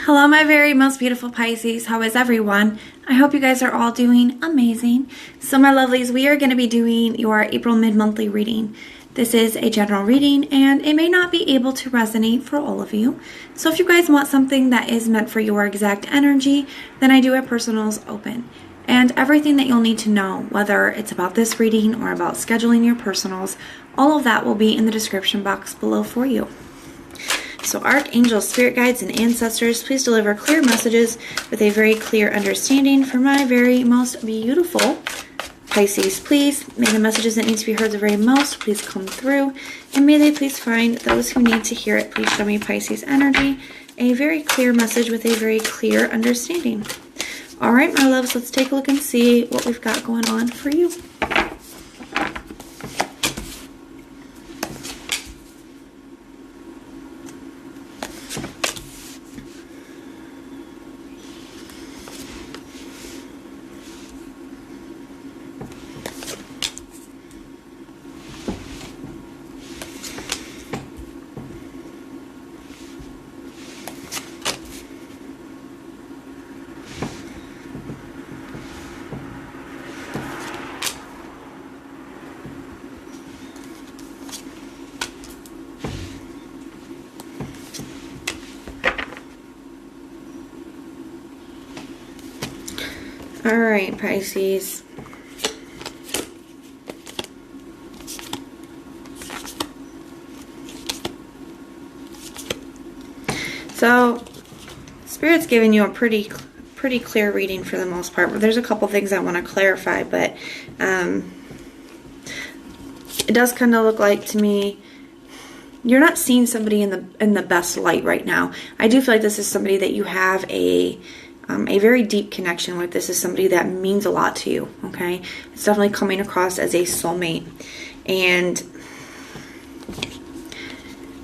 Hello, my very most beautiful Pisces. How is everyone? I hope you guys are all doing amazing. So my lovelies, we are going to be doing your April mid-monthly reading. This is a general reading and it may not be able to resonate for all of you. So if you guys want something that is meant for your exact energy, then I do have personals open. And everything that you'll need to know, whether it's about this reading or about scheduling your personals, all of that will be in the description box below for you. So archangels, spirit guides, and ancestors, please deliver clear messages with a very clear understanding for my very most beautiful Pisces. Please, may the messages that need to be heard the very most please come through, and may they please find those who need to hear it. Please show me, Pisces energy, a very clear message with a very clear understanding. All right, my loves, let's take a look and see what we've got going on for you. All right, Pisces. So, Spirit's giving you a pretty clear reading for the most part. There's a couple things I want to clarify, but it does kind of look like to me you're not seeing somebody in the best light right now. I do feel like this is somebody that you have a very deep connection with. This is somebody that means a lot to you, okay? It's definitely coming across as a soulmate. And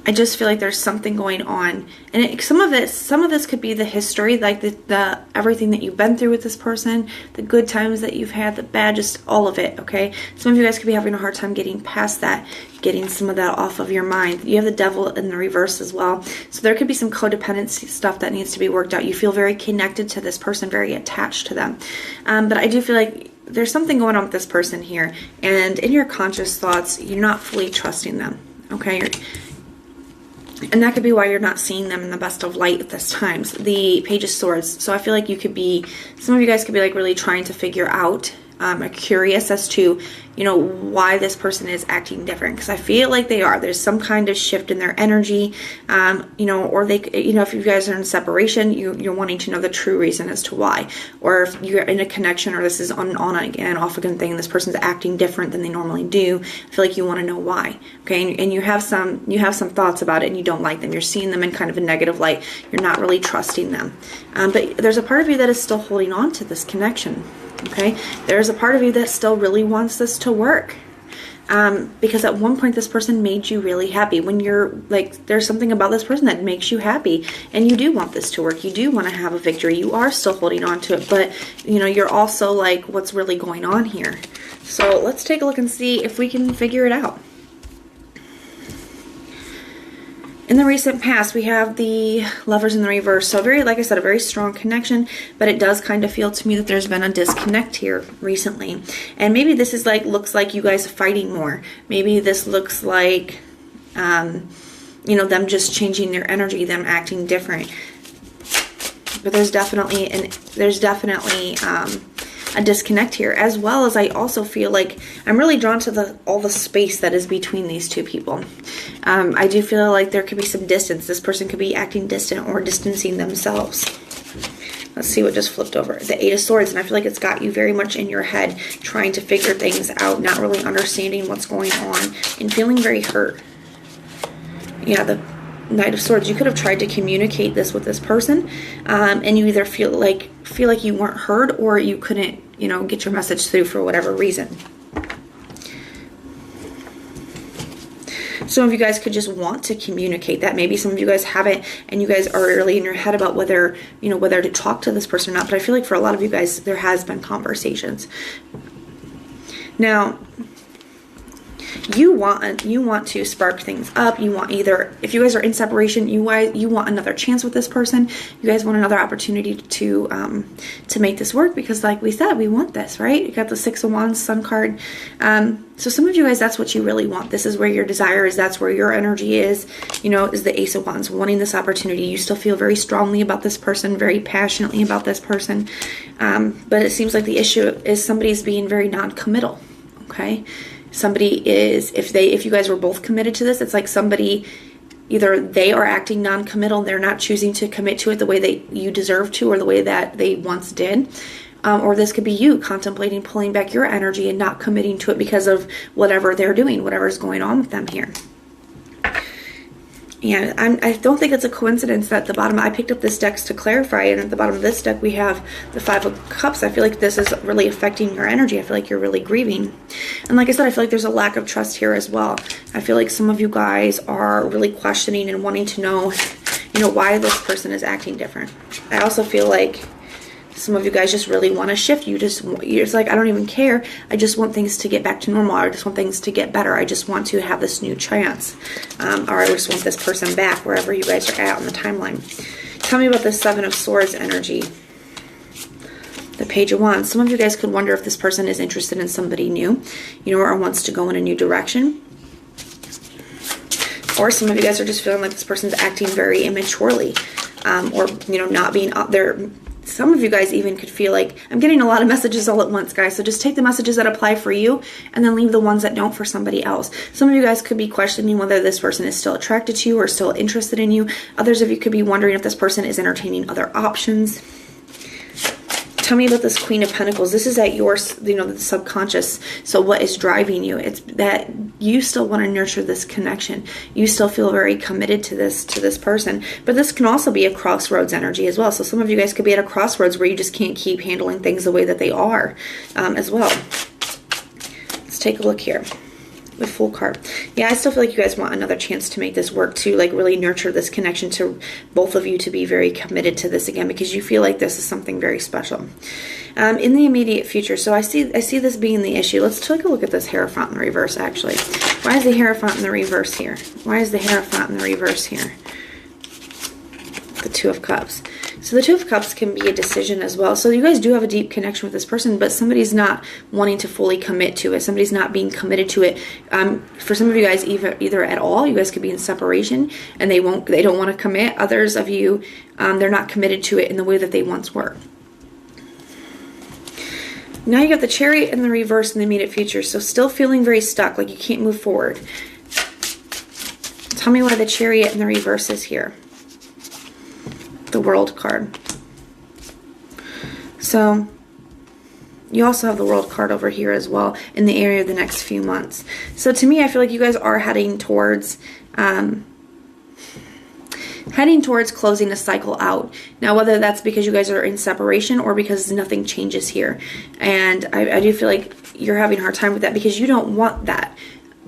I just feel like there's something going on. And some of this could be the history, like the everything that you've been through with this person, the good times that you've had, the bad, just all of it, okay? Some of you guys could be having a hard time getting past that, getting some of that off of your mind. You have the devil in the reverse as well. So there could be some codependency stuff that needs to be worked out. You feel very connected to this person, very attached to them. But I do feel like there's something going on with this person here. And in your conscious thoughts, you're not fully trusting them, okay? And that could be why you're not seeing them in the best of light at this time. The Page of Swords. So I feel like you could be, some of you guys could be like really trying to figure out, curious as to, you know, why this person is acting different. Because I feel like they are. There's some kind of shift in their energy, you know, or they, you know, if you guys are in separation, you're wanting to know the true reason as to why. Or if you're in a connection, or this is on again, off again thing, this person's acting different than they normally do. I feel like you want to know why. Okay, and you have some thoughts about it, and you don't like them. You're seeing them in kind of a negative light. You're not really trusting them. But there's a part of you that is still holding on to this connection. Okay, there's a part of you that still really wants this to work, because at one point this person made you really happy. When you're like, there's something about this person that makes you happy, and you do want this to work. You do want to have a victory. You are still holding on to it, but you know, you're also like, what's really going on here? So let's take a look and see if we can figure it out. In the recent past, we have the Lovers in the reverse. So very, like I said, a very strong connection, but it does kind of feel to me that there's been a disconnect here recently. And maybe this is like, looks like you guys fighting more. Maybe this looks like, you know, them just changing their energy, them acting different. But there's definitely a disconnect here, as well as I also feel like I'm really drawn to all the space that is between these two people. I do feel like there could be some distance. This person could be acting distant or distancing themselves. Let's see what just flipped over. The Eight of Swords, and I feel like it's got you very much in your head, trying to figure things out, not really understanding what's going on, and feeling very hurt. Yeah, the Knight of Swords. You could have tried to communicate this with this person, and you either feel like you weren't heard, or you couldn't, you know, get your message through for whatever reason. Some of you guys could just want to communicate that. Maybe some of you guys haven't, and you guys are really in your head about whether, you know, whether to talk to this person or not. But I feel like for a lot of you guys, there has been conversations. Now, You want to spark things up. You want, either if you guys are in separation, you want another chance with this person. You guys want another opportunity to make this work, because like we said, we want this, right? You got the Six of Wands, Sun card. So some of you guys, that's what you really want. This is where your desire is. That's where your energy is, you know, is the Ace of Wands, wanting this opportunity. You still feel very strongly about this person, very passionately about this person. But it seems like the issue is somebody's being very non-committal, okay? Somebody is, if you guys were both committed to this, it's like somebody, either they are acting non-committal, they're not choosing to commit to it the way that you deserve to, or the way that they once did. Or this could be you contemplating pulling back your energy and not committing to it because of whatever they're doing, whatever's going on with them here. And I don't think it's a coincidence that at the bottom, I picked up this deck to clarify, and at the bottom of this deck we have the Five of Cups. I feel like this is really affecting your energy. I feel like you're really grieving. And like I said, I feel like there's a lack of trust here as well. I feel like some of you guys are really questioning and wanting to know, you know, why this person is acting different. I also feel like some of you guys just really want to shift. You're just like, I don't even care. I just want things to get back to normal. I just want things to get better. I just want to have this new chance. Or I just want this person back, wherever you guys are at on the timeline. Tell me about the Seven of Swords energy. The Page of Wands. Some of you guys could wonder if this person is interested in somebody new, you know, or wants to go in a new direction. Or some of you guys are just feeling like this person's acting very immaturely, or, you know, not being out there. Some of you guys even could feel like, I'm getting a lot of messages all at once, guys. So just take the messages that apply for you and then leave the ones that don't for somebody else. Some of you guys could be questioning whether this person is still attracted to you or still interested in you. Others of you could be wondering if this person is entertaining other options. Tell me about this Queen of Pentacles. This is at your, you know, the subconscious. So what is driving you? It's that you still want to nurture this connection. You still feel very committed to this person. But this can also be a crossroads energy as well. So some of you guys could be at a crossroads where you just can't keep handling things the way that they are as well. Let's take a look here. The Fool card. Yeah, I still feel like you guys want another chance to make this work, to like really nurture this connection, to both of you to be very committed to this again, because you feel like this is something very special. In the immediate future, so I see this being the issue. Let's take a look at this Hierophant in the reverse, actually. Why is the Hierophant in the reverse here? Why is the Hierophant in the reverse here? The Two of Cups. So the Two of Cups can be a decision as well. So you guys do have a deep connection with this person, but somebody's not wanting to fully commit to it. Somebody's not being committed to it. For some of you guys, either at all, you guys could be in separation and they don't want to commit. Others of you, they're not committed to it in the way that they once were. Now you got the Chariot in the reverse in the immediate future. So still feeling very stuck, like you can't move forward. Tell me why the Chariot in the reverse is here. The World card. So you also have the World card over here as well in the area of the next few months. So to me, I feel like you guys are heading towards closing a cycle out. Now, whether that's because you guys are in separation or because nothing changes here. And I do feel like you're having a hard time with that because you don't want that.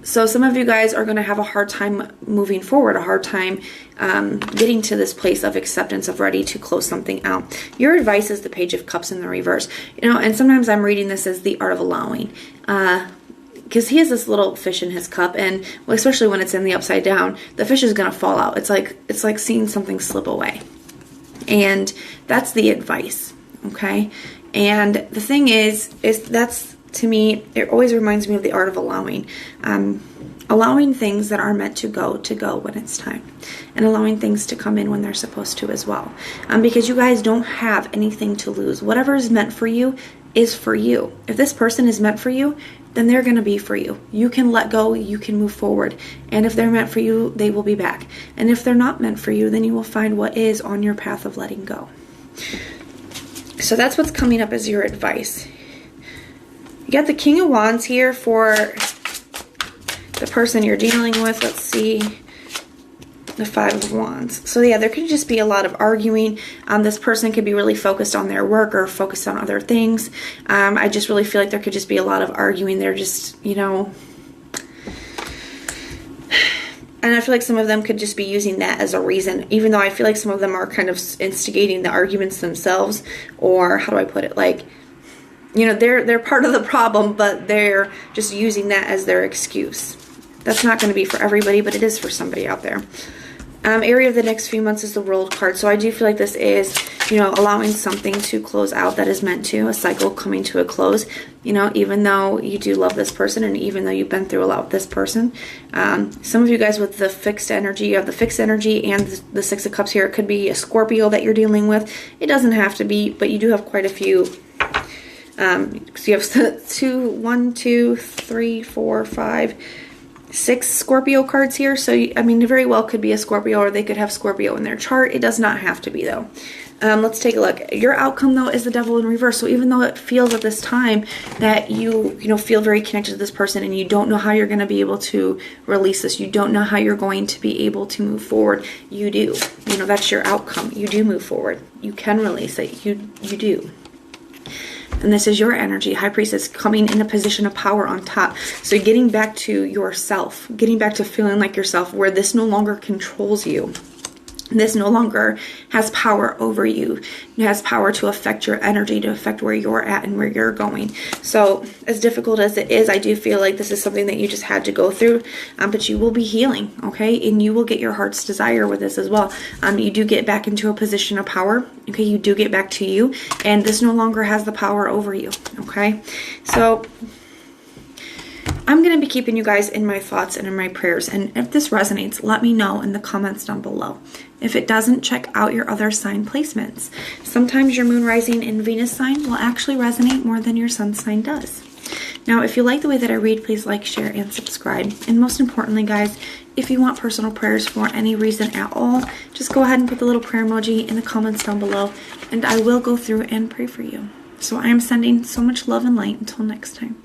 So some of you guys are going to have a hard time moving forward, a hard time getting to this place of acceptance, of ready to close something out. Your advice is the Page of Cups in the reverse. You know, and sometimes I'm reading this as the art of allowing. Because he has this little fish in his cup, and well, especially when it's in the upside down, the fish is going to fall out. It's like seeing something slip away. And that's the advice, okay? And the thing is that's, to me, it always reminds me of the art of allowing. Allowing things that are meant to go when it's time. And allowing things to come in when they're supposed to as well. Because you guys don't have anything to lose. Whatever is meant for you is for you. If this person is meant for you, then they're going to be for you. You can let go, you can move forward. And if they're meant for you, they will be back. And if they're not meant for you, then you will find what is on your path of letting go. So that's what's coming up as your advice. You got the King of Wands here for the person you're dealing with. Let's see. The Five of Wands. So yeah, there could just be a lot of arguing. This person could be really focused on their work or focused on other things. I just really feel like there could just be a lot of arguing. They're just, you know... And I feel like some of them could just be using that as a reason, even though I feel like some of them are kind of instigating the arguments themselves. Or, how do I put it? Like... You know, they're part of the problem, but they're just using that as their excuse. That's not going to be for everybody, but it is for somebody out there. Area of the next few months is the World card. So I do feel like this is, you know, allowing something to close out that is meant to, a cycle coming to a close. You know, even though you do love this person and even though you've been through a lot with this person. Some of you guys with the fixed energy, you have the fixed energy and the Six of Cups here. It could be a Scorpio that you're dealing with. It doesn't have to be, but you do have quite a few. So you have 1, 2, 3, 4, 5, 6 Scorpio cards here. So, I mean, it very well could be a Scorpio, or they could have Scorpio in their chart. It does not have to be, though. Let's take a look. Your outcome, though, is the Devil in reverse. So even though it feels at this time that you know, feel very connected to this person and you don't know how you're going to be able to release this, you don't know how you're going to be able to move forward, you do. You know, that's your outcome. You do move forward. You can release it. You do. And this is your energy. High Priestess coming in a position of power on top. So getting back to yourself, getting back to feeling like yourself, where this no longer controls you. This no longer has power over you. It has power to affect your energy, to affect where you're at and where you're going. So as difficult as it is, I do feel like this is something that you just had to go through. But you will be healing, okay? And you will get your heart's desire with this as well. You do get back into a position of power, okay? You do get back to you. And this no longer has the power over you, okay? So I'm going to be keeping you guys in my thoughts and in my prayers. And if this resonates, let me know in the comments down below. If it doesn't, check out your other sign placements. Sometimes your moon, rising, and Venus sign will actually resonate more than your sun sign does. Now, if you like the way that I read, please like, share, and subscribe. And most importantly, guys, if you want personal prayers for any reason at all, just go ahead and put the little prayer emoji in the comments down below, and I will go through and pray for you. So I am sending so much love and light. Until next time.